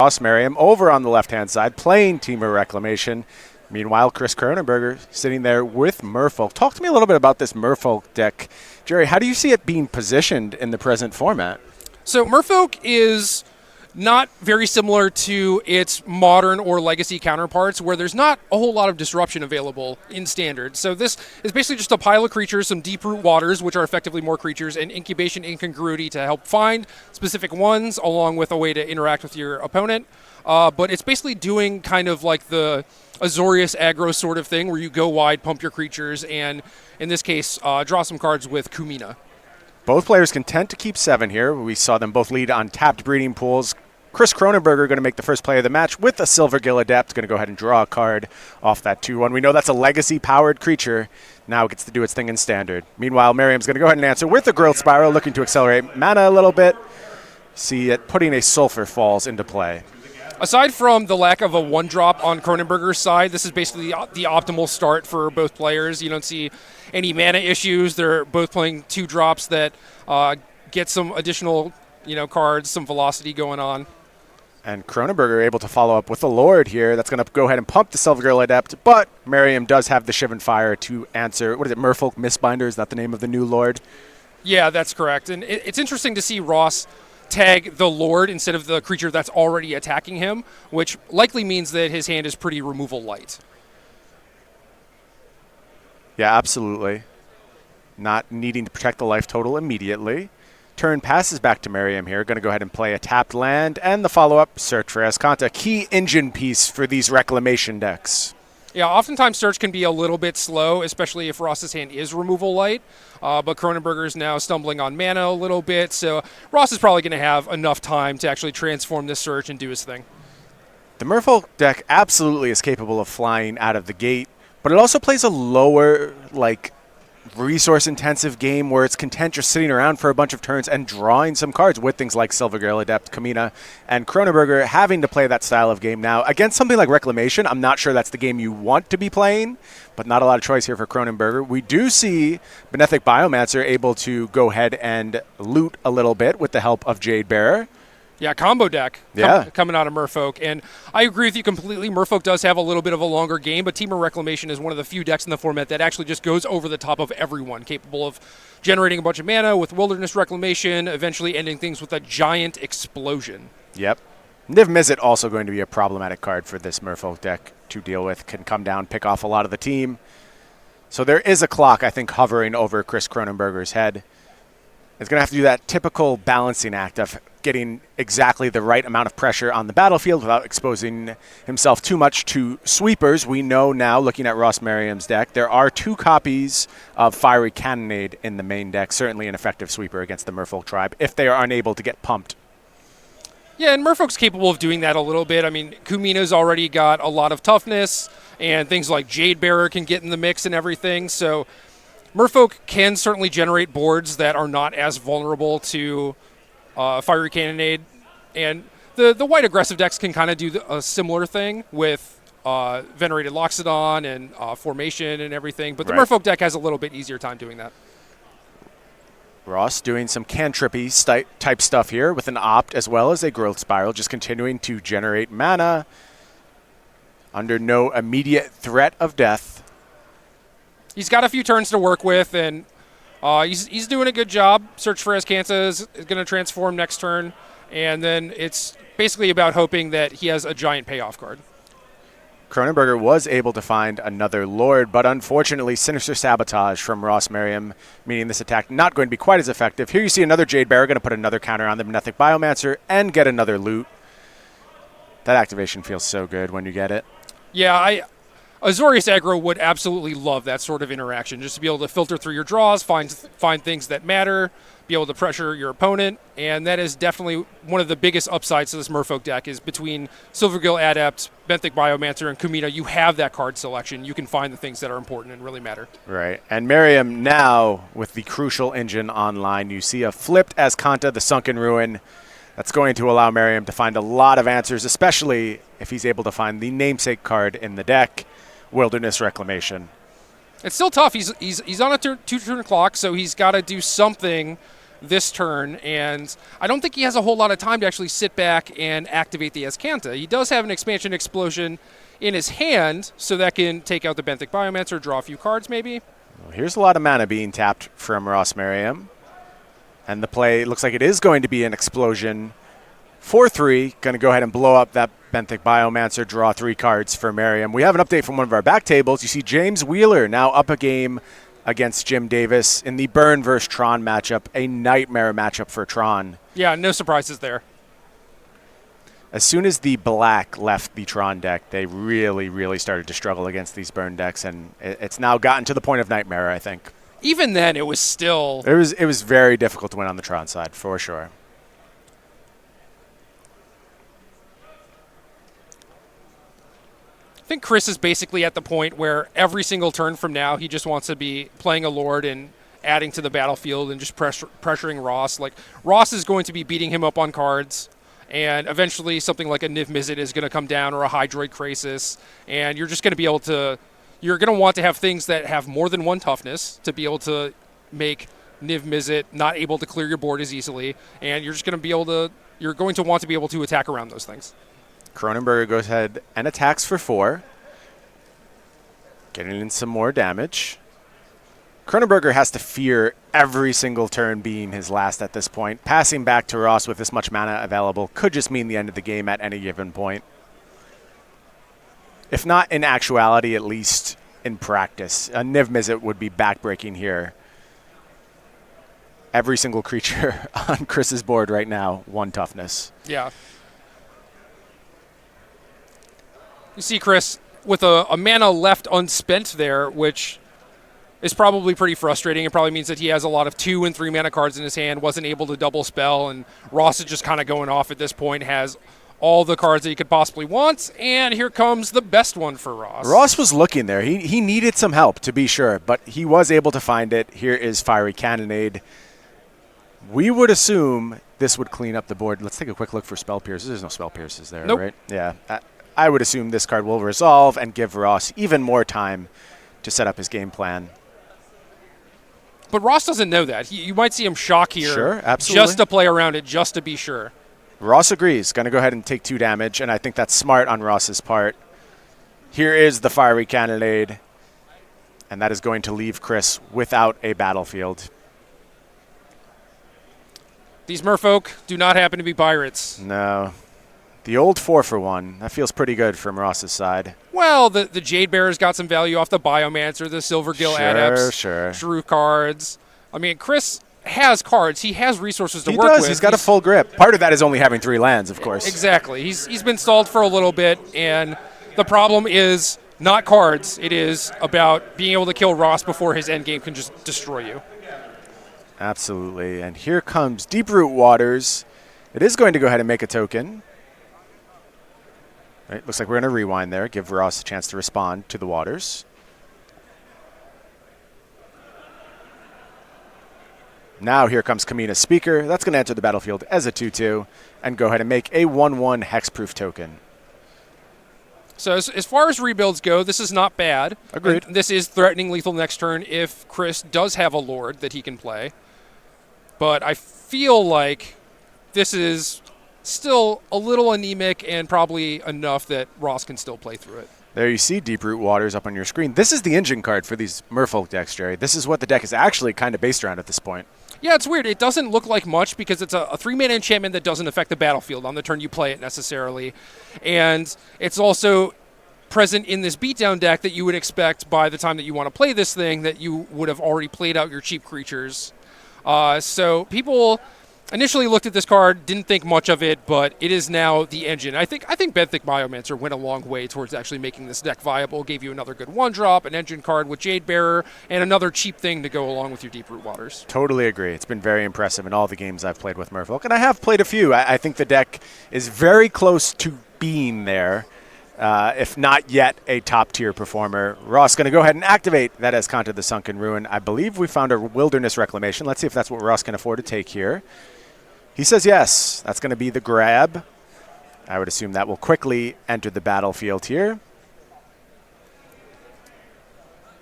Ross Merriam over on the left-hand side, playing Temur Reclamation. Meanwhile, Chris Kronenberger sitting there with Merfolk. Talk to me a little bit about this Merfolk deck. Jerry, how do you see it being positioned in the present format? So Merfolk is not very similar to its modern or legacy counterparts, where there's not a whole lot of disruption available in standard. So this is basically just a pile of creatures, some deep root waters, which are effectively more creatures, and incubation incongruity to help find specific ones, along with a way to interact with your opponent. But it's basically doing kind of like the Azorius aggro sort of thing, where you go wide, pump your creatures, and in this case, draw some cards with Kumina. Both players content to keep 7 here. We saw them both lead on tapped breeding pools. Chris Kronenberger going to make the first play of the match with a Silvergill Adept. Going to go ahead and draw a card off that 2-1. We know that's a legacy-powered creature. Now it gets to do its thing in standard. Meanwhile, Merriam's going to go ahead and answer with a Growth Spiral, looking to accelerate mana a little bit. See it putting a Sulfur Falls into play. Aside from the lack of a 1-drop on Kronenberger's side, this is basically the optimal start for both players. You don't see any mana issues. They're both playing 2 drops that get some additional cards, some velocity going on. And Kronenberger able to follow up with the Lord here. That's going to go ahead and pump the Silvergill Adept, but Merriam does have the Shivan Fire to answer. What is it, Merfolk Mistbinder? Is that the name of the new Lord? Yeah, that's correct. And it's interesting to see Ross tag the Lord instead of the creature that's already attacking him, which likely means that his hand is pretty removal light. Yeah, absolutely. Not needing to protect the life total immediately. Turn passes back to Merriam here. Going to go ahead and play a tapped land, and the follow-up, Search for Azcanta. Key engine piece for these reclamation decks. Yeah, oftentimes Search can be a little bit slow, especially if Ross's hand is removal light. But Kronenberger is now stumbling on mana a little bit, so Ross is probably going to have enough time to actually transform this Search and do his thing. The Merfolk deck absolutely is capable of flying out of the gate, but it also plays a lower, resource-intensive game where it's content just sitting around for a bunch of turns and drawing some cards with things like Silvergill Adept, Kumina, and Kronenberger having to play that style of game now. Against something like Reclamation, I'm not sure that's the game you want to be playing, but not a lot of choice here for Kronenberger. We do see Benefic Biomancer able to go ahead and loot a little bit with the help of Jadebearer. Yeah, combo deck coming out of Merfolk. And I agree with you completely. Merfolk does have a little bit of a longer game, but Temur Reclamation is one of the few decks in the format that actually just goes over the top of everyone, capable of generating a bunch of mana with Wilderness Reclamation, eventually ending things with a giant explosion. Yep. Niv Mizzet also going to be a problematic card for this Merfolk deck to deal with. Can come down, pick off a lot of the team. So there is a clock, I think, hovering over Chris Kronenberger's head. It's going to have to do that typical balancing act of getting exactly the right amount of pressure on the battlefield without exposing himself too much to sweepers. We know now, looking at Ross Merriam's deck, there are 2 copies of Fiery Cannonade in the main deck, certainly an effective sweeper against the Merfolk tribe, if they are unable to get pumped. Yeah, and Merfolk's capable of doing that a little bit. I mean, Kumina's already got a lot of toughness, and things like Jadebearer can get in the mix and everything, so Merfolk can certainly generate boards that are not as vulnerable to Fiery Cannonade, and the white aggressive decks can kind of do a similar thing with Venerated Loxodon and Formation and everything, but the Merfolk deck has a little bit easier time doing that. Ross doing some cantrippy type stuff here with an Opt as well as a Growth Spiral, just continuing to generate mana under no immediate threat of death. He's got a few turns to work with, and he's doing a good job. Search for Azcanta is going to transform next turn, and then it's basically about hoping that he has a giant payoff card. Kronenberger was able to find another Lord, but unfortunately Sinister Sabotage from Ross Merriam, meaning this attack not going to be quite as effective. Here you see another Jadebearer going to put another counter on the Benefic Biomancer and get another loot. That activation feels so good when you get it. Yeah, Azorius aggro would absolutely love that sort of interaction, just to be able to filter through your draws, find things that matter, be able to pressure your opponent, and that is definitely one of the biggest upsides to this Merfolk deck is between Silvergill Adept, Benthic Biomancer, and Kumina, you have that card selection. You can find the things that are important and really matter. Right, and Merriam now with the Crucial Engine online, you see a flipped Azcanta, the Sunken Ruin. That's going to allow Merriam to find a lot of answers, especially if he's able to find the namesake card in the deck, Wilderness Reclamation. It's still tough. He's on a 2-turn clock, so he's got to do something this turn, and I don't think he has a whole lot of time to actually sit back and activate the Azcanta. He does have an Expansion Explosion in his hand, so that can take out the Benthic Biomancer, draw a few cards maybe. Well, here's a lot of mana being tapped from Ross Merriam. And the play looks like it is going to be an explosion. 4-3, going to go ahead and blow up that Benthic Biomancer, draw 3 cards for Merriam. We have an update from one of our back tables. You see James Wheeler now up a game against Jim Davis in the Burn versus Tron matchup, a nightmare matchup for Tron. Yeah, no surprises there. As soon as the black left the Tron deck, they really started to struggle against these Burn decks, and it's now gotten to the point of nightmare, I think. Even then, it was still... It was very difficult to win on the Tron side, for sure. I think Chris is basically at the point where every single turn from now, he just wants to be playing a Lord and adding to the battlefield and just pressuring Ross. Like, Ross is going to be beating him up on cards, and eventually something like a Niv Mizzet is going to come down, or a Hydroid Krasis, and you're just going to be able to... You're going to want to have things that have more than one toughness to be able to make Niv Mizzet not able to clear your board as easily, and you're just going to be able to... You're going to want to be able to attack around those things. Kronenberger goes ahead and attacks for 4. Getting in some more damage. Kronenberger has to fear every single turn being his last at this point. Passing back to Ross with this much mana available could just mean the end of the game at any given point. If not in actuality, at least in practice. A Niv Mizzet would be backbreaking here. Every single creature on Chris's board right now, 1 toughness. Yeah. You see Chris with a mana left unspent there, which is probably pretty frustrating. It probably means that he has a lot of 2 and 3 mana cards in his hand, wasn't able to double spell, and Ross is just kind of going off at this point, has all the cards that he could possibly want, and here comes the best one for Ross. Ross was looking there. He needed some help, to be sure, but he was able to find it. Here is Fiery Cannonade. We would assume this would clean up the board. Let's take a quick look for Spell Pierces. There's no Spell Pierces there, nope. Right? Yeah. I would assume this card will resolve and give Ross even more time to set up his game plan. But Ross doesn't know that. You might see him shock here. Sure, absolutely. Just to play around it, just to be sure. Ross agrees. Going to go ahead and take 2 damage, and I think that's smart on Ross's part. Here is the Fiery Cannonade, and that is going to leave Chris without a battlefield. These merfolk do not happen to be pirates. No. The old 4-for-1. That feels pretty good from Ross's side. Well, the Jade Bearer's got some value off the Biomancer, the Silvergill Adepts, Shrew cards. I mean, Chris has cards. He has resources to work with. He does. He's got a full grip. Part of that is only having 3 lands, of course. Exactly. He's been stalled for a little bit, and the problem is not cards. It is about being able to kill Ross before his endgame can just destroy you. Absolutely. And here comes Deeproot Waters. It is going to go ahead and make a token. Right, looks like we're going to rewind there, give Ross a chance to respond to the Waters. Now here comes Kamina's Speaker. That's going to enter the battlefield as a 2-2 and go ahead and make a 1-1 hexproof token. So as far as rebuilds go, this is not bad. Agreed. And this is threatening lethal next turn if Chris does have a Lord that he can play. But I feel like this is still a little anemic and probably enough that Ross can still play through it. There you see Deeproot Waters up on your screen. This is the engine card for these Merfolk decks, Jerry. This is what the deck is actually kind of based around at this point. Yeah, it's weird. It doesn't look like much because it's a 3-mana enchantment that doesn't affect the battlefield on the turn you play it necessarily. And it's also present in this beatdown deck that you would expect by the time that you want to play this thing that you would have already played out your cheap creatures. So people initially looked at this card, didn't think much of it, but it is now the engine. I think Benthic Biomancer went a long way towards actually making this deck viable. Gave you another good 1-drop, an engine card with Jade Bearer, and another cheap thing to go along with your Deeproot Waters. Totally agree. It's been very impressive in all the games I've played with Merfolk, and I have played a few. I think the deck is very close to being there, if not yet a top-tier performer. Ross going to go ahead and activate that Azcanta the Sunken Ruin. I believe we found a Wilderness Reclamation. Let's see if that's what Ross can afford to take here. He says yes. That's going to be the grab. I would assume that will quickly enter the battlefield here.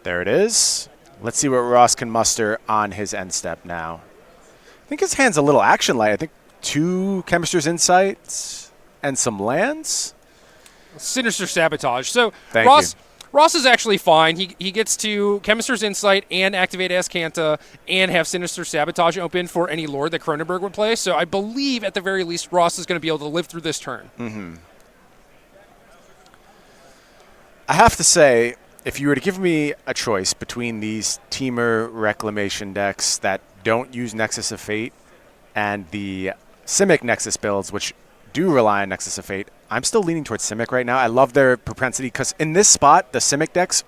There it is. Let's see what Ross can muster on his end step now. I think his hand's a little action light. I think 2 Chemist's Insights and some lands. Sinister Sabotage. So Thank Ross is actually fine. He gets to Chemist's Insight and activate Azcanta and have Sinister Sabotage open for any Lord that Kronenberger would play. So I believe at the very least Ross is going to be able to live through this turn. Mm-hmm. I have to say, if you were to give me a choice between these Temur Reclamation decks that don't use Nexus of Fate and the Simic Nexus builds, which do rely on Nexus of Fate, I'm still leaning towards Simic right now. I love their propensity because in this spot, the Simic decks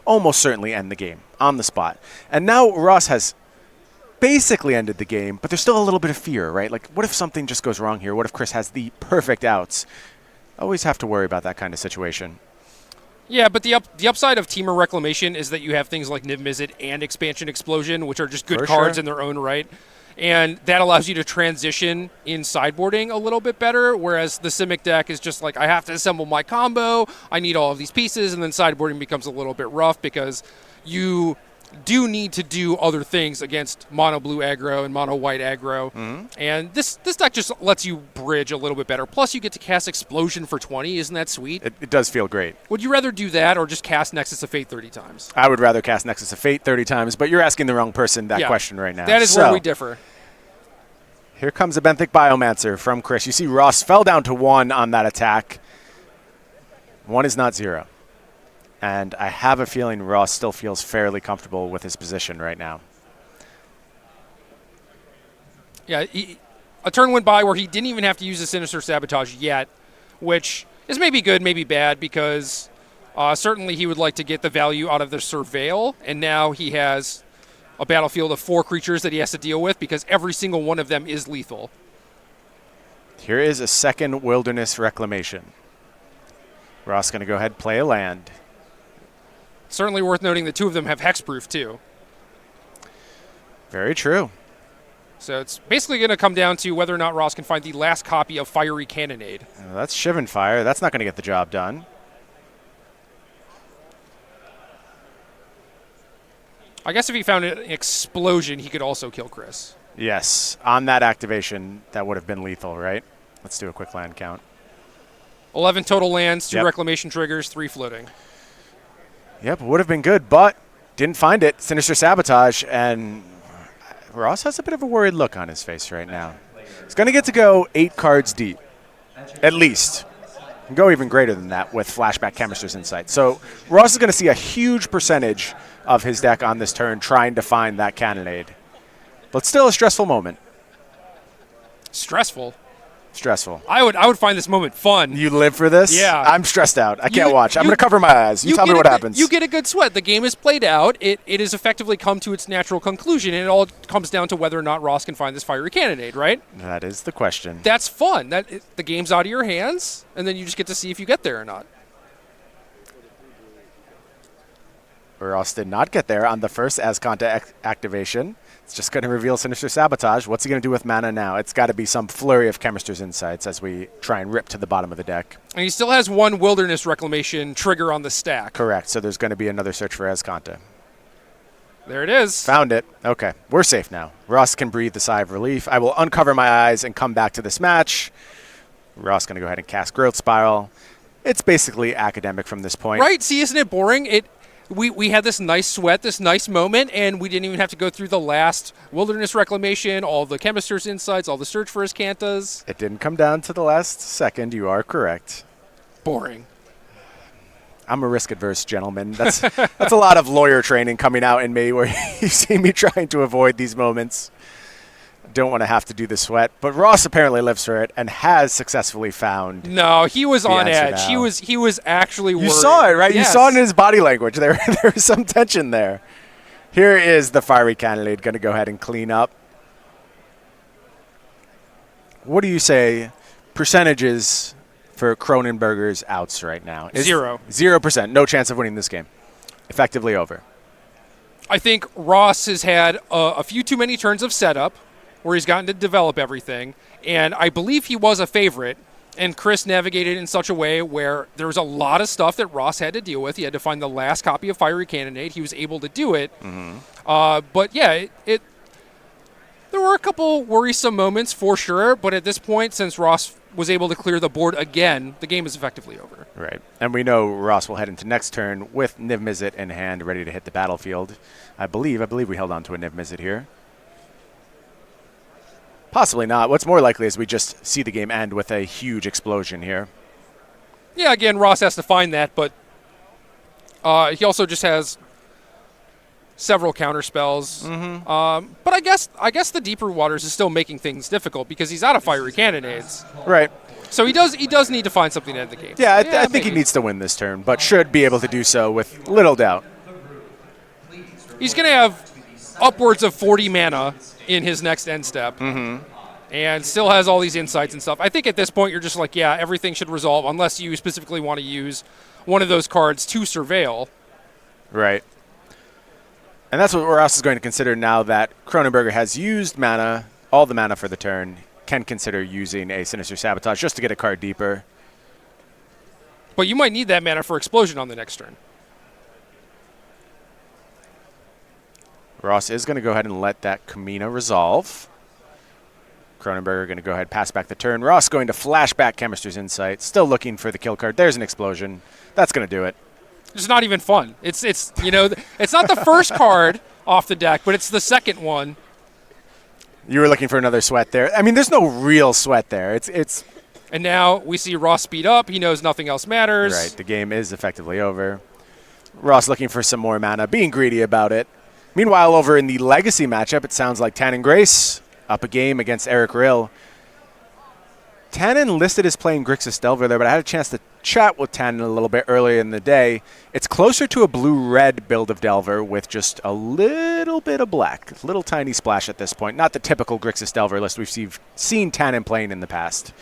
almost certainly end the game on the spot. And now Ross has basically ended the game, but there's still a little bit of fear, right? Like, what if something just goes wrong here? What if Chris has the perfect outs? Always have to worry about that kind of situation. Yeah, but the upside of Temur Reclamation is that you have things like Niv Mizzet and Expansion Explosion, which are just good cards in their own right. And that allows you to transition in sideboarding a little bit better, whereas the Simic deck is just like, I have to assemble my combo, I need all of these pieces, and then sideboarding becomes a little bit rough because you do need to do other things against mono blue aggro and mono white aggro. Mm-hmm. And this deck just lets you bridge a little bit better. Plus, you get to cast Explosion for 20. Isn't that sweet? It does feel great. Would you rather do that or just cast Nexus of Fate 30 times? I would rather cast Nexus of Fate 30 times, but you're asking the wrong person that question right now. That is where we differ. Here comes a Benthic Biomancer from Chris. You see Ross fell down to 1 on that attack. 1 is not 0. And I have a feeling Ross still feels fairly comfortable with his position right now. Yeah, a turn went by where he didn't even have to use the Sinister Sabotage yet, which is maybe good, maybe bad, because certainly he would like to get the value out of the Surveil, and now he has a battlefield of 4 creatures that he has to deal with because every single one of them is lethal. Here is a second Wilderness Reclamation. Ross going to go ahead and play a land. Certainly worth noting that 2 of them have hexproof too. Very true. So it's basically going to come down to whether or not Ross can find the last copy of Fiery Cannonade. That's Shivan Fire. That's not going to get the job done. I guess if he found an Explosion, he could also kill Chris. Yes. On that activation, that would have been lethal, right? Let's do a quick land count. 11 total lands, 2 Reclamation triggers, 3 floating. Yep, would have been good, but didn't find it. Sinister Sabotage, and Ross has a bit of a worried look on his face right now. He's going to get to go 8 cards deep, at least. Can go even greater than that with Flashback Chemist's Insight. So Ross is going to see a huge percentage of his deck on this turn trying to find that Cannonade. But still a stressful moment. Stressful? Stressful. I would find this moment fun. You live for this? Yeah. I'm stressed out. I can't watch. I'm going to cover my eyes. You tell me what happens. You get a good sweat. The game is played out. It has effectively come to its natural conclusion, and it all comes down to whether or not Ross can find this Fiery Cannonade, right? That is the question. That's fun. The game's out of your hands, and then you just get to see if you get there or not. Ross did not get there on the first Azcanta activation. It's just going to reveal Sinister Sabotage. What's he going to do with mana now? It's got to be some flurry of Chemist's Insights as we try and rip to the bottom of the deck. And he still has 1 Wilderness Reclamation trigger on the stack. Correct. So there's going to be another search for Azcanta. There it is. Found it. Okay. We're safe now. Ross can breathe the sigh of relief. I will uncover my eyes and come back to this match. Ross going to go ahead and cast Growth Spiral. It's basically academic from this point. Right? See, isn't it boring? We had this nice sweat, this nice moment, and we didn't even have to go through the last Wilderness Reclamation, all the Chemist's Insights, all the search for Azcantas. It didn't come down to the last second. You are correct. Boring. I'm a risk-adverse gentleman. That's a lot of lawyer training coming out in me where you see me trying to avoid these moments. Don't want to have to do the sweat, but Ross apparently lives for it and has successfully found. No, he was on edge. Now. He was actually worried. You saw it, right? Yes. You saw it in his body language. There was some tension there. Here is the Fiery Cannonade going to go ahead and clean up. What do you say percentages for Kronenberger's outs right now? 0. 0%. No chance of winning this game. Effectively over. I think Ross has had a few too many turns of setup where he's gotten to develop everything, and I believe he was a favorite, and Chris navigated in such a way where there was a lot of stuff that Ross had to deal with. He had to find the last copy of Fiery Cannonade. He was able to do it. Mm-hmm. But yeah, There were a couple worrisome moments for sure, but at this point, since Ross was able to clear the board again, the game is effectively over. Right. And we know Ross will head into next turn with Niv Mizzet in hand, ready to hit the battlefield. I believe we held on to a Niv Mizzet here. Possibly not. What's more likely is we just see the game end with a huge explosion here. Yeah, again, Ross has to find that, but he also just has several counter spells. But I guess the Deeper Waters is still making things difficult because he's out of fiery cannonades. Right. So he does need to find something to end the game. Yeah, I think he needs to win this turn, but should be able to do so with little doubt. He's going to have upwards of 40 mana in his next end step. And still has all these insights and stuff. I think at this point you're just like, yeah, everything should resolve unless you specifically want to use one of those cards to surveil. Right. And that's what Ross is going to consider now that Kronenberger has used mana, all the mana for the turn, can consider using a Sinister Sabotage just to get a card deeper. But you might need that mana for Explosion on the next turn. Ross is going to go ahead and let that Kamina resolve. Kronenberger going to go ahead, pass back the turn. Ross going to flash back Chemist's Insight. Still looking for the kill card. There's an explosion. That's going to do it. It's not even fun. It's it's not the first card off the deck, but it's the second one. You were looking for another sweat there. I mean, there's no real sweat there. It's. And now we see Ross speed up. He knows nothing else matters. Right. The game is effectively over. Ross looking for some more mana, being greedy about it. Meanwhile, over in the Legacy matchup, it sounds like Tannen Grace up a game against Eric Rill. Tannen listed as playing Grixis Delver there, but I had a chance to chat with Tannen a little bit earlier in the day. It's closer to a blue-red build of Delver with just a little bit of black, a little tiny splash at this point. Not the typical Grixis Delver list we've seen Tannen playing in the past.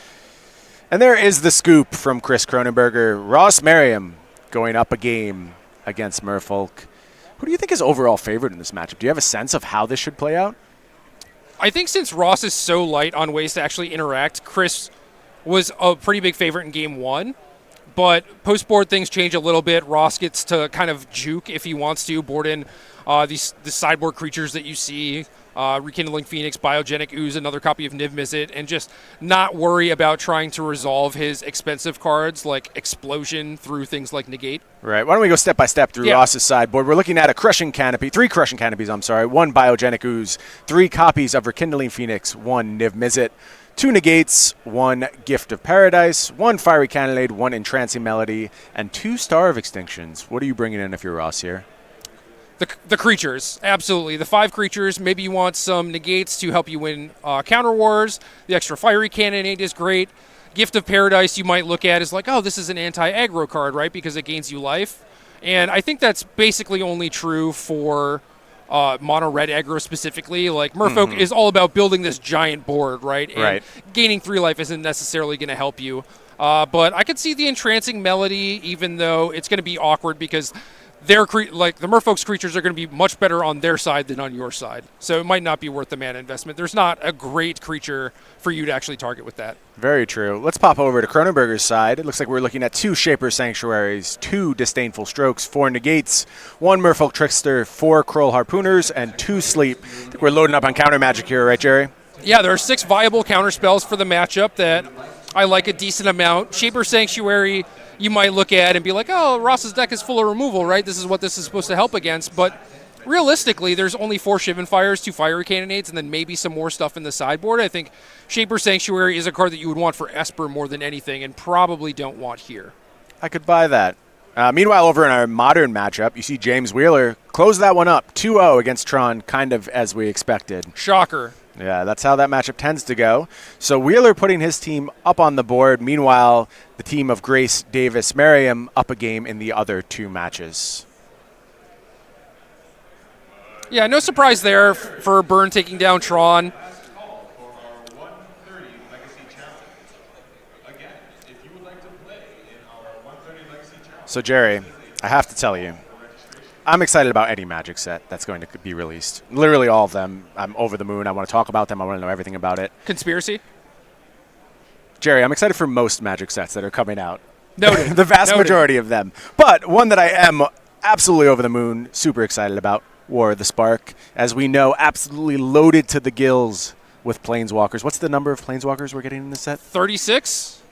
And there is the scoop from Chris Kronenberger. Ross Merriam going up a game against Merfolk. Who do you think is overall favored in this matchup? Do you have a sense of how this should play out? I think since Ross is so light on ways to actually interact, Chris was a pretty big favorite in game one. But post-board things change a little bit. Ross gets to kind of juke if he wants to, board in the sideboard creatures that you see, Rekindling Phoenix, Biogenic Ooze, another copy of Niv Mizzet, and just not worry about trying to resolve his expensive cards like Explosion through things like Negate. Right. Why don't we go step by step through Ross's sideboard? We're looking at a Crushing Canopy, 3 Crushing Canopies, one Biogenic Ooze, 3 copies of Rekindling Phoenix, 1 Niv Mizzet, 2 Negates, 1 Gift of Paradise, 1 Fiery Cannonade, 1 Entrancing Melody, and 2 Star of Extinctions. What are you bringing in if you're Ross here? The creatures, absolutely. The 5 creatures. Maybe you want some Negates to help you win Counter Wars. The extra Fiery Cannonade is great. Gift of Paradise you might look at as like, oh, this is an anti-aggro card, right? Because it gains you life. And I think that's basically only true for mono red aggro specifically. Like Merfolk is all about building this giant board, right? And gaining 3 life isn't necessarily going to help you. But I could see the Entrancing Melody, even though it's going to be awkward because the Merfolk's creatures are going to be much better on their side than on your side. So it might not be worth the mana investment. There's not a great creature for you to actually target with that. Very true. Let's pop over to Kronenberger's side. It looks like we're looking at 2 Shaper Sanctuaries, 2 Disdainful Strokes, 4 Negates, 1 Merfolk Trickster, 4 Kroll Harpooners, and 2 Sleep. I think we're loading up on counter magic here, right, Jerry? Yeah, there are 6 viable counter spells for the matchup that I like a decent amount. Shaper Sanctuary you might look at and be like, oh, Ross's deck is full of removal, right? This is what this is supposed to help against. But realistically, there's only 4 Shivan Fires, 2 Fiery Cannonades, and then maybe some more stuff in the sideboard. I think Shaper Sanctuary is a card that you would want for Esper more than anything and probably don't want here. I could buy that. Meanwhile, over in our modern matchup, you see James Wheeler close that one up 2-0 against Tron, kind of as we expected. Shocker. Yeah, that's how that matchup tends to go. So Wheeler putting his team up on the board. Meanwhile, the team of Grace, Davis, Merriam up a game in the other 2 matches. Yeah, no surprise there for Burn taking down Tron. So, Jerry, I have to tell you, I'm excited about any Magic set that's going to be released. Literally all of them. I'm over the moon. I want to talk about them. I want to know everything about it. Conspiracy? Jerry, I'm excited for most Magic sets that are coming out. Noted. The vast majority of them. But one that I am absolutely over the moon, super excited about, War of the Spark. As we know, absolutely loaded to the gills with Planeswalkers. What's the number of Planeswalkers we're getting in this set? 36.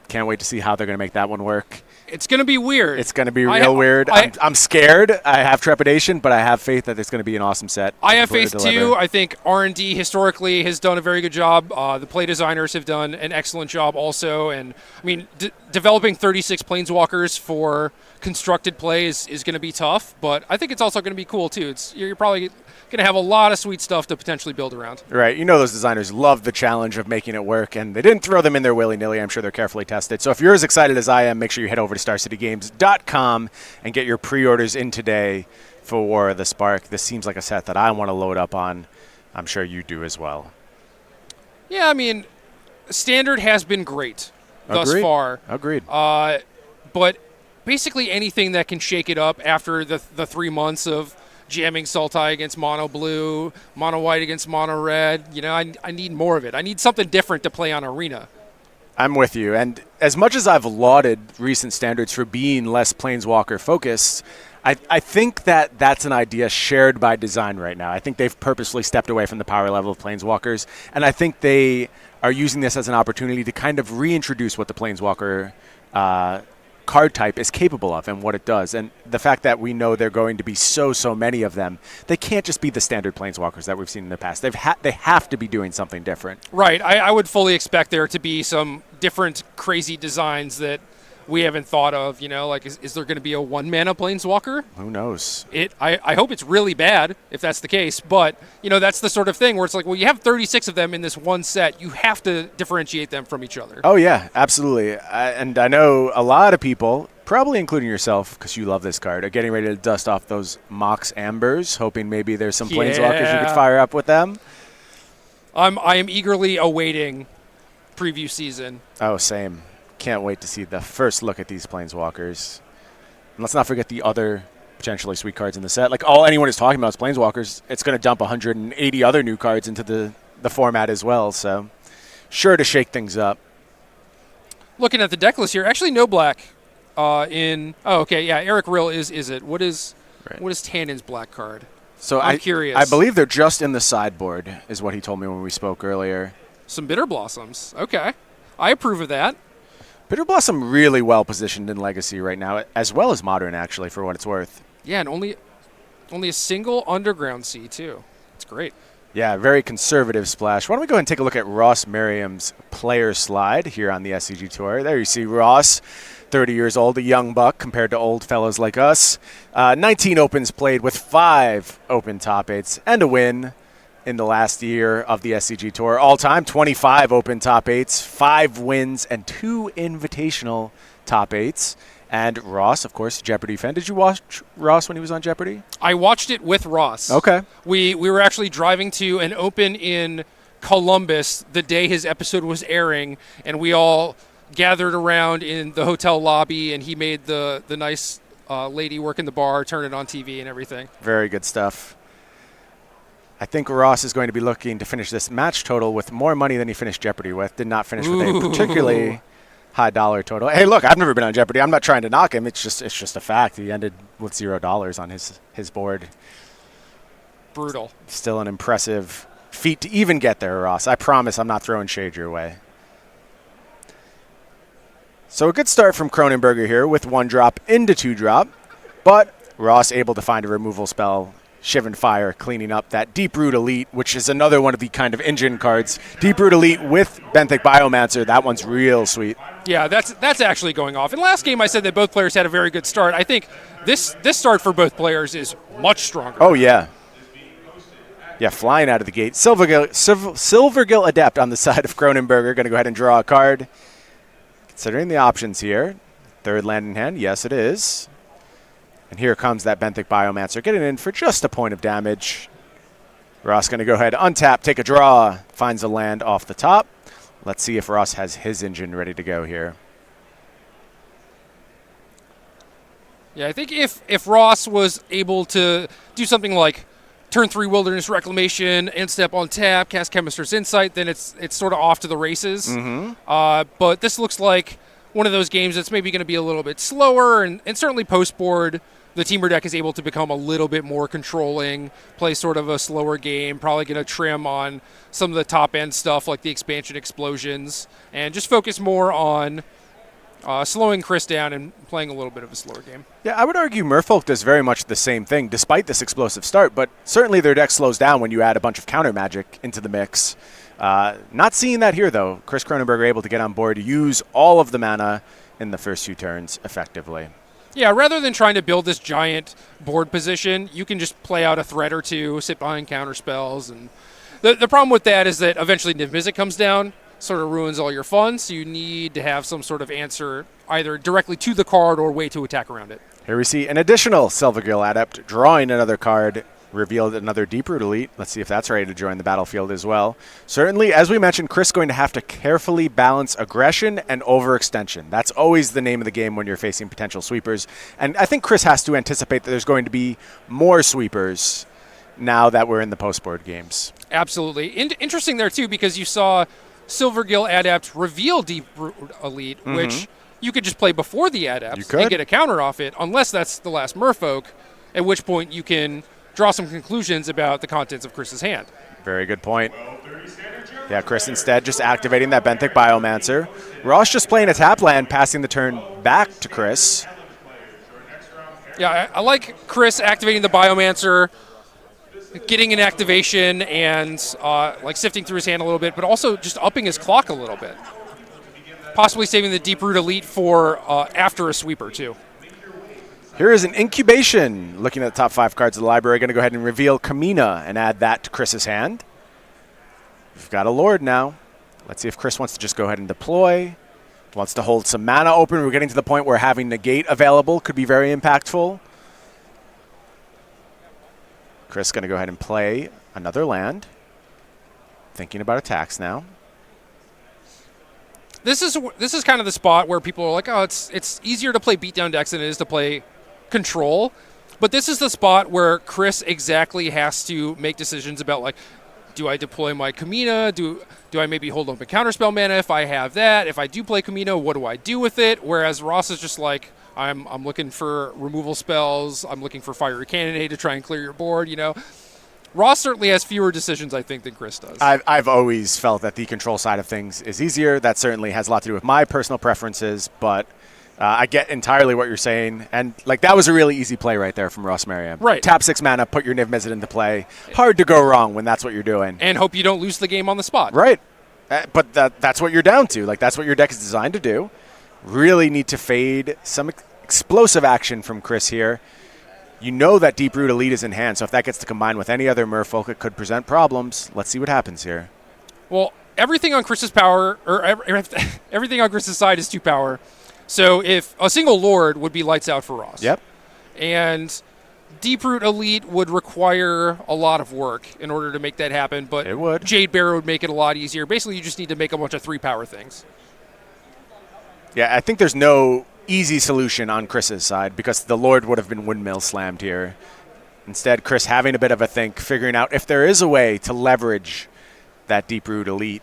Can't wait to see how they're going to make that one work. It's going to be weird. It's going to be real weird. I'm scared. I have trepidation, but I have faith that it's going to be an awesome set. I have faith, too. I think R&D historically has done a very good job. The play designers have done an excellent job also. And, I mean, developing 36 Planeswalkers for constructed play is going to be tough, but I think it's also going to be cool, too. You're probably going to have a lot of sweet stuff to potentially build around. Right. You know those designers love the challenge of making it work, and they didn't throw them in there willy-nilly. I'm sure they're carefully tested. So if you're as excited as I am, make sure you head over to StarCityGames.com and get your pre-orders in today for War of the Spark. This seems like a set that I want to load up on. I'm sure you do as well. Yeah, I mean, Standard has been great thus far. Agreed. But basically anything that can shake it up after the 3 months of jamming Sultai against mono blue, mono white against mono red. You know, I need more of it. I need something different to play on Arena. I'm with you. And as much as I've lauded recent Standards for being less Planeswalker focused, I think that that's an idea shared by design right now. I think they've purposely stepped away from the power level of Planeswalkers, and I think they are using this as an opportunity to kind of reintroduce what the Planeswalker card type is capable of and what it does. And the fact that we know there are going to be so many of them, they can't just be the standard Planeswalkers that we've seen in the past. They have to be doing something different. Right. I would fully expect there to be some different crazy designs that we haven't thought of. You know, like is there going to be a 1-mana Planeswalker? Who knows? I hope it's really bad if that's the case. But, you know, that's the sort of thing where it's like, well, you have 36 of them in this one set. You have to differentiate them from each other. Oh, yeah, absolutely. And I know a lot of people, probably including yourself, because you love this card, are getting ready to dust off those Mox Ambers, hoping maybe there's some Planeswalkers you could fire up with them. I am eagerly awaiting preview season. Oh, same. Can't wait to see the first look at these Planeswalkers. And let's not forget the other potentially sweet cards in the set. Like, all anyone is talking about is Planeswalkers. It's going to dump 180 other new cards into the format as well, so sure to shake things up. Looking at the deck list here, actually no black in... Oh, okay, yeah, Eric Rill is it. What is Tannen's black card? So I'm curious. I believe they're just in the sideboard, is what he told me when we spoke earlier. Some Bitter Blossoms. Okay. I approve of that. Bitter Blossom really well positioned in Legacy right now, as well as Modern, actually, for what it's worth. Yeah, and only a single Underground Sea, too. It's great. Yeah, very conservative splash. Why don't we go ahead and take a look at Ross Merriam's player slide here on the SCG Tour. There you see Ross, 30 years old, a young buck compared to old fellows like us. 19 opens played with 5 open top 8s and a win in the last year of the SCG Tour. All-time, 25 open top 8s, 5 wins, and 2 invitational top 8s. And Ross, of course, Jeopardy fan. Did you watch Ross when he was on Jeopardy? I watched it with Ross. Okay. We were actually driving to an open in Columbus the day his episode was airing, and we all gathered around in the hotel lobby, and he made the nice lady working the bar turn it on TV and everything. Very good stuff. I think Ross is going to be looking to finish this match total with more money than he finished Jeopardy with. Did not finish with a particularly high dollar total. Hey, look, I've never been on Jeopardy. I'm not trying to knock him. It's just a fact. He ended with $0 on his board. Brutal. Still an impressive feat to even get there, Ross. I promise I'm not throwing shade your way. So a good start from Kronenberger here with 1 drop into 2 drop, but Ross able to find a removal spell. Shivan Fire cleaning up that Deep Root Elite, which is another one of the kind of engine cards. Deep Root Elite with Benthic Biomancer. That one's real sweet. Yeah, that's actually going off. In last game, I said that both players had a very good start. I think this start for both players is much stronger. Oh, yeah. Yeah, flying out of the gate. Silvergill Adept on the side of Kronenberger. Going to go ahead and draw a card. Considering the options here. 3rd land in hand. Yes, it is. And here comes that Benthic Biomancer, getting in for just a point of damage. Ross going to go ahead, untap, take a draw, finds a land off the top. Let's see if Ross has his engine ready to go here. Yeah, I think if Ross was able to do something like turn 3 Wilderness Reclamation, end step on tap, cast Chemist's Insight, then it's sort of off to the races. Mm-hmm. But this looks like one of those games that's maybe going to be a little bit slower, and certainly post-board the Teamer deck is able to become a little bit more controlling, play sort of a slower game, probably going to trim on some of the top-end stuff like the expansion explosions, and just focus more on slowing Chris down and playing a little bit of a slower game. Yeah, I would argue Merfolk does very much the same thing, despite this explosive start, but certainly their deck slows down when you add a bunch of counter magic into the mix. Not seeing that here, though. Chris Kronenberger able to get on board, use all of the mana in the first few turns effectively. Yeah, rather than trying to build this giant board position, you can just play out a threat or two, sit behind counter spells. And the problem with that is that eventually Niv Mizzet comes down, sort of ruins all your fun, so you need to have some sort of answer either directly to the card or way to attack around it. Here we see an additional Silvergill Adept drawing another card, revealed another Deeproot Elite. Let's see if that's ready to join the battlefield as well. Certainly, as we mentioned, Chris going to have to carefully balance aggression and overextension. That's always the name of the game when you're facing potential sweepers. And I think Chris has to anticipate that there's going to be more sweepers now that we're in the post-board games. Absolutely. Interesting there, too, because you saw Silvergill Adept reveal Deeproot Elite, which you could just play before the Adept and get a counter off it, unless that's the last Merfolk, at which point you can draw some conclusions about the contents of Chris's hand. Very good point. Yeah, Chris instead just activating that Benthic Biomancer. Ross just playing a tap land, passing the turn back to Chris. Yeah, I like Chris activating the Biomancer, getting an activation and like sifting through his hand a little bit, but also just upping his clock a little bit. Possibly saving the Deeproot Elite for after a sweeper, too. Here is an incubation. Looking at the top 5 cards of the library, going to go ahead and reveal Kamina and add that to Chris's hand. We've got a Lord now. Let's see if Chris wants to just go ahead and deploy. Wants to hold some mana open. We're getting to the point where having Negate available could be very impactful. Chris going to go ahead and play another land. Thinking about attacks now. This is kind of the spot where people are like, oh, it's easier to play beatdown decks than it is to play control. But this is the spot where Chris exactly has to make decisions about, like, do I deploy my Kamina? Do I maybe hold up a counterspell mana if I have that? If I do play Kamina, what do I do with it? Whereas Ross is just like, I'm looking for removal spells. I'm looking for Fiery Cannonade to try and clear your board, you know. Ross certainly has fewer decisions, I think, than Chris does. I've always felt that the control side of things is easier. That certainly has a lot to do with my personal preferences, but I get entirely what you're saying. And, like, that was a really easy play right there from Ross Merriam. Right. Tap 6 mana, put your Niv Mizzet into play. Hard to go wrong when that's what you're doing. And hope you don't lose the game on the spot. Right. But that's what you're down to. Like, that's what your deck is designed to do. Really need to fade some explosive action from Chris here. You know that Deeproot Elite is in hand, so if that gets to combine with any other Merfolk, it could present problems. Let's see what happens here. Well, everything on Chris's power, or everything on Chris's side is 2 power. So if a single Lord would be lights out for Ross. Yep. And Deeproot Elite would require a lot of work in order to make that happen, but it would. Jade Bearer would make it a lot easier. Basically, you just need to make a bunch of 3 power things. Yeah, I think there's no easy solution on Chris's side because the Lord would have been windmill slammed here. Instead, Chris having a bit of a think, figuring out if there is a way to leverage that Deeproot Elite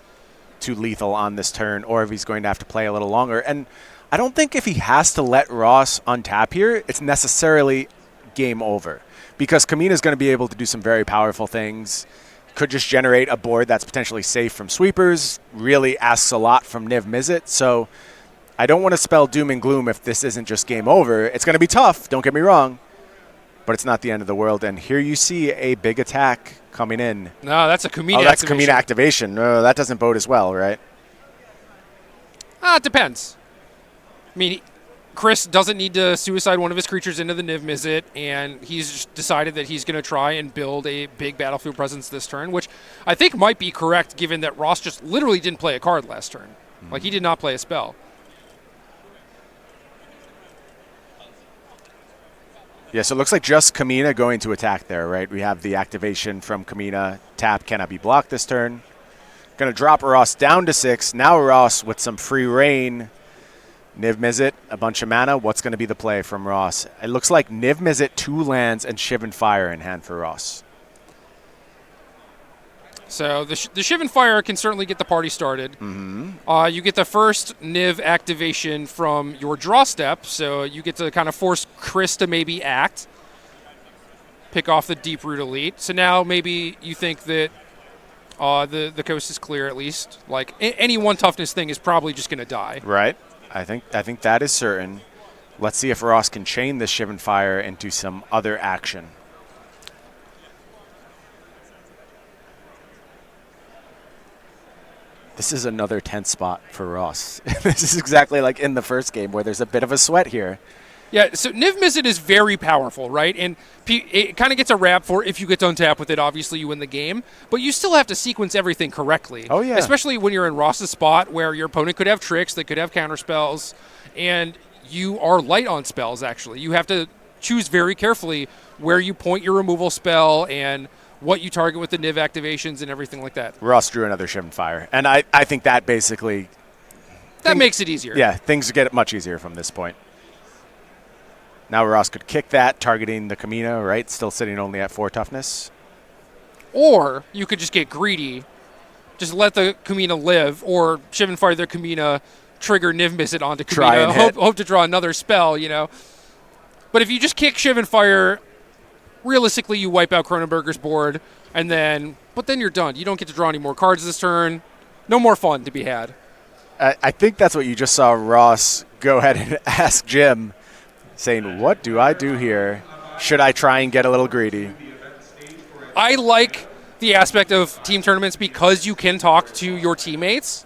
to lethal on this turn, or if he's going to have to play a little longer. And I don't think if he has to let Ross untap here, it's necessarily game over, because Kamina is going to be able to do some very powerful things. Could just generate a board that's potentially safe from sweepers, really asks a lot from Niv Mizzet. So I don't want to spell doom and gloom if this isn't just game over. It's going to be tough, don't get me wrong, but it's not the end of the world. And here you see a big attack coming in. No, that's a Kamina activation. Oh, that's Kamina activation. No, that doesn't bode as well, right? It depends. I mean, Chris doesn't need to suicide one of his creatures into the Niv Mizzet, and he's just decided that he's going to try and build a big battlefield presence this turn, which I think might be correct given that Ross just literally didn't play a card last turn. Like, he did not play a spell. Yeah, so it looks like just Kamina going to attack there, right? We have the activation from Kamina. Tap cannot be blocked this turn. Going to drop Ross down to 6. Now Ross with some free reign. Niv Mizzet, a bunch of mana. What's going to be the play from Ross? It looks like Niv Mizzet, 2 lands, and Shivan Fire in hand for Ross. So the Shivan Fire can certainly get the party started. Mm-hmm. You get the first Niv activation from your draw step, so you get to kind of force Chris to maybe act, pick off the Deep Root Elite. So now maybe you think that the coast is clear at least. Like any one toughness thing is probably just going to die. Right. I think that is certain. Let's see if Ross can chain this Shivan Fire into some other action. This is another tense spot for Ross. This is exactly like in the first game where there's a bit of a sweat here. Yeah, so Niv Mizzet is very powerful, right? And it kind of gets a rap for if you get to untap with it, obviously you win the game. But you still have to sequence everything correctly. Oh, yeah. Especially when you're in Ross's spot where your opponent could have tricks, they could have counter spells, and you are light on spells, actually. You have to choose very carefully where you point your removal spell and what you target with the Niv activations and everything like that. Ross drew another Shivan Fire. And I think that basically... That makes it easier. Yeah, things get much easier from this point. Now Ross could kick that, targeting the Kamina, right? Still sitting only at 4 toughness. Or you could just get greedy, just let the Kamina live, or Shivan Fire their Kamina, trigger Niv Mizzet onto Kamina, hope to draw another spell, you know. But if you just kick Shivan Fire, realistically you wipe out Kronenberger's board, but then you're done. You don't get to draw any more cards this turn. No more fun to be had. I think that's what you just saw Ross go ahead and ask Jim, saying, what do I do here? Should I try and get a little greedy? I like the aspect of team tournaments because you can talk to your teammates.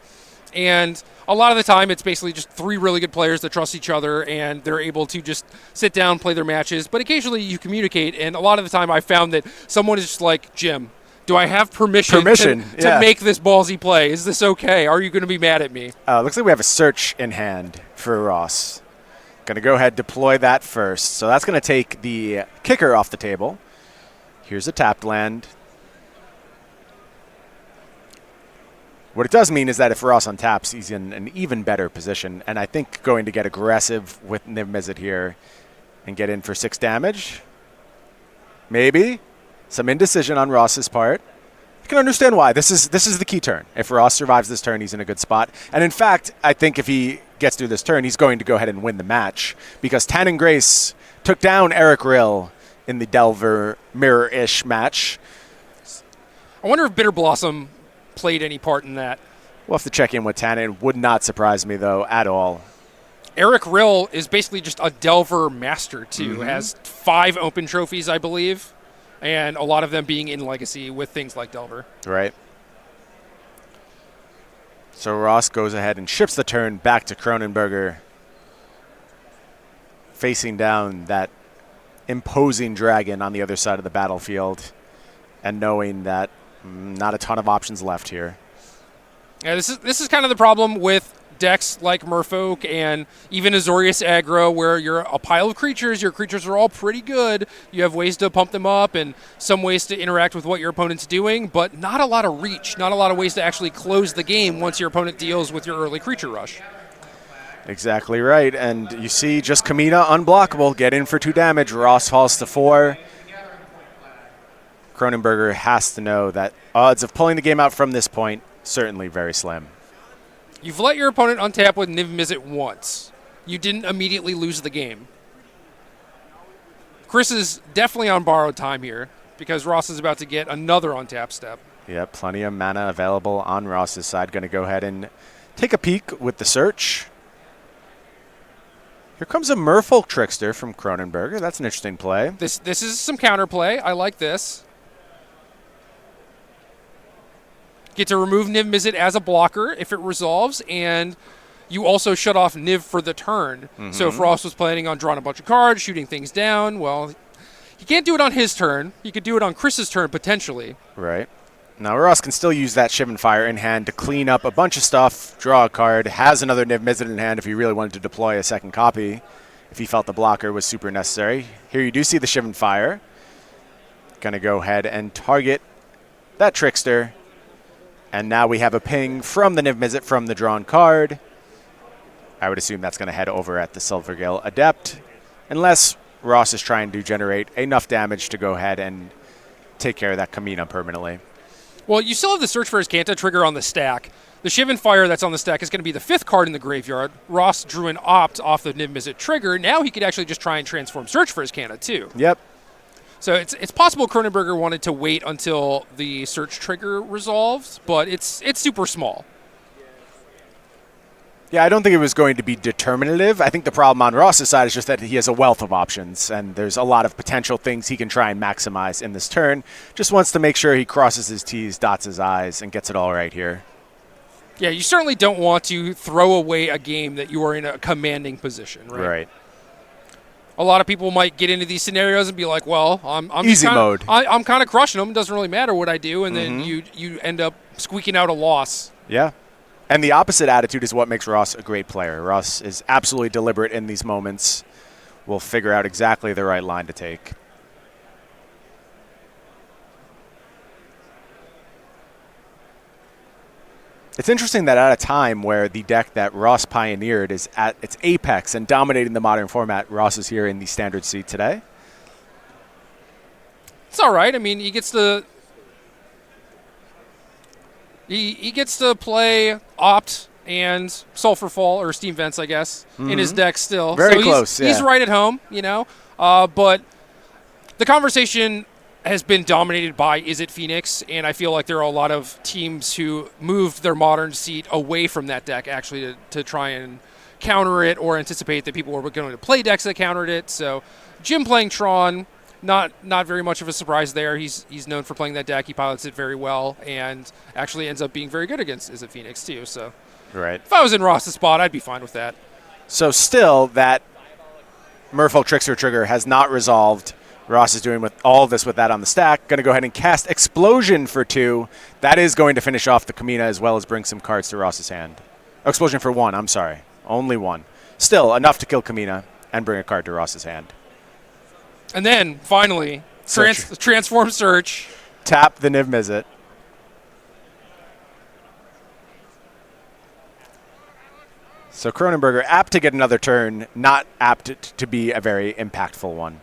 And a lot of the time, it's basically just 3 really good players that trust each other, and they're able to just sit down, play their matches. But occasionally you communicate, and a lot of the time I found that someone is just like, Jim, do I have permission to make this ballsy play? Is this okay? Are you going to be mad at me? Looks like we have a search in hand for Ross. Going to go ahead and deploy that first. So that's going to take the kicker off the table. Here's a tapped land. What it does mean is that if Ross untaps, he's in an even better position. And I think going to get aggressive with Niv Mizzet here and get in for 6 damage. Maybe. Some indecision on Ross's part. I can understand why. This is the key turn. If Ross survives this turn, he's in a good spot. And in fact, I think if he gets through this turn, he's going to go ahead and win the match because Tan and Grace took down Eric Rill in the Delver mirror-ish match. I wonder if Bitter Blossom played any part in that. We'll have to check in with Tan. It would not surprise me, though, at all. Eric Rill is basically just a Delver master, too. Mm-hmm. Has 5 open trophies, I believe, and a lot of them being in Legacy with things like Delver. Right. So Ross goes ahead and ships the turn back to Kronenberger, facing down that imposing dragon on the other side of the battlefield and knowing that not a ton of options left here. Yeah, this is kind of the problem with decks like Merfolk and even Azorius aggro, where you're a pile of creatures. Your creatures are all pretty good. You have ways to pump them up and some ways to interact with what your opponent's doing, but not a lot of reach, not a lot of ways to actually close the game once your opponent deals with your early creature rush. Exactly right. And you see just Kamina unblockable, get in for 2 damage. Ross falls to 4. Kronenberger has to know that odds of pulling the game out from this point certainly very slim. You've let your opponent untap with Niv Mizzet once. You didn't immediately lose the game. Chris is definitely on borrowed time here because Ross is about to get another untap step. Yeah, plenty of mana available on Ross's side. Going to go ahead and take a peek with the search. Here comes a Merfolk Trickster from Kronenberger. That's an interesting play. This is some counterplay. I like this. Get to remove Niv Mizzet as a blocker if it resolves, and you also shut off Niv for the turn. Mm-hmm. So if Ross was planning on drawing a bunch of cards, shooting things down, well, he can't do it on his turn. He could do it on Chris's turn, potentially. Right. Now Ross can still use that Shivan Fire in hand to clean up a bunch of stuff, draw a card, has another Niv Mizzet in hand if he really wanted to deploy a second copy, if he felt the blocker was super necessary. Here you do see the Shivan Fire. Going to go ahead and target that Trickster. And now we have a ping from the Niv Mizzet from the drawn card. I would assume that's going to head over at the Silvergill Adept, unless Ross is trying to generate enough damage to go ahead and take care of that Kamina permanently. Well, you still have the Search for Azcanta trigger on the stack. The Shivan Fire that's on the stack is going to be the 5th card in the graveyard. Ross drew an Opt off the Niv Mizzet trigger. Now he could actually just try and transform Search for Azcanta too. Yep. So it's possible Kronenberger wanted to wait until the Search trigger resolves, but it's super small. Yeah, I don't think it was going to be determinative. I think the problem on Ross's side is just that he has a wealth of options, and there's a lot of potential things he can try and maximize in this turn. Just wants to make sure he crosses his T's, dots his I's, and gets it all right here. Yeah, you certainly don't want to throw away a game that you are in a commanding position, right? Right. A lot of people might get into these scenarios and be like, well, I'm easy mode. I'm kind of crushing them. It doesn't really matter what I do, and then you end up squeaking out a loss. Yeah. And the opposite attitude is what makes Ross a great player. Ross is absolutely deliberate in these moments. Will figure out exactly the right line to take. It's interesting that at a time where the deck that Ross pioneered is at its apex and dominating the modern format, Ross is here in the standard seat today. It's all right. I mean, he gets to he gets to play Opt and Sulfur Fall, or Steam Vents, I guess, in his deck still. Very so close, he's right at home, you know. But the conversation has been dominated by Is It Phoenix, and I feel like there are a lot of teams who moved their modern seat away from that deck actually to try and counter it or anticipate that people were going to play decks that countered it. So Jim playing Tron, not very much of a surprise there. He's known for playing that deck. He pilots it very well and actually ends up being very good against Is It Phoenix too. So right. If I was in Ross's spot, I'd be fine with that. So still, that Merfolk Trickster trigger has not resolved. Ross is doing with all of this with that on the stack. Going to go ahead and cast Explosion for 2. That is going to finish off the Kamina as well as bring some cards to Ross's hand. Oh, Explosion for 1, I'm sorry. Only 1. Still, enough to kill Kamina and bring a card to Ross's hand. And then, finally, Transform Search. Tap the Niv Mizzet. So Kronenberger apt to get another turn, not apt to be a very impactful one.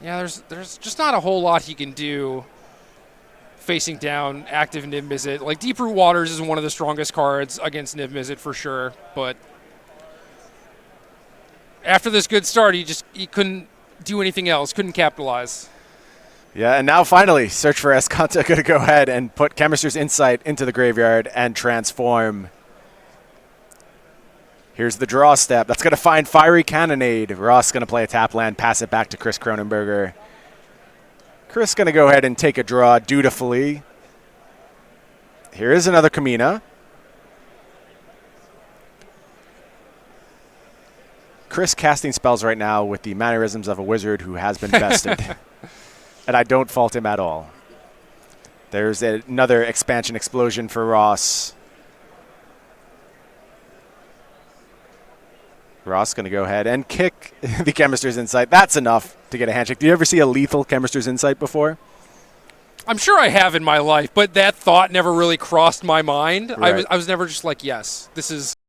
Yeah, there's just not a whole lot he can do facing down active Niv Mizzet. Like, Deep Root Waters is one of the strongest cards against Niv Mizzet for sure, but after this good start, he couldn't do anything else, couldn't capitalize. Yeah, and now finally, Search for Azcanta going to go ahead and put Chemist's Insight into the graveyard and transform. Here's the draw step. That's going to find Fiery Cannonade. Ross going to play a tap land, pass it back to Chris Kronenberger. Chris going to go ahead and take a draw dutifully. Here is another Kamina. Chris casting spells right now with the mannerisms of a wizard who has been bested. And I don't fault him at all. There's another expansion explosion for Ross. Ross going to go ahead and kick the Chemist's Insight. That's enough to get a handshake. Do you ever see a lethal Chemist's Insight before? I'm sure I have in my life, but that thought never really crossed my mind. Right. I was never just like, yes, this is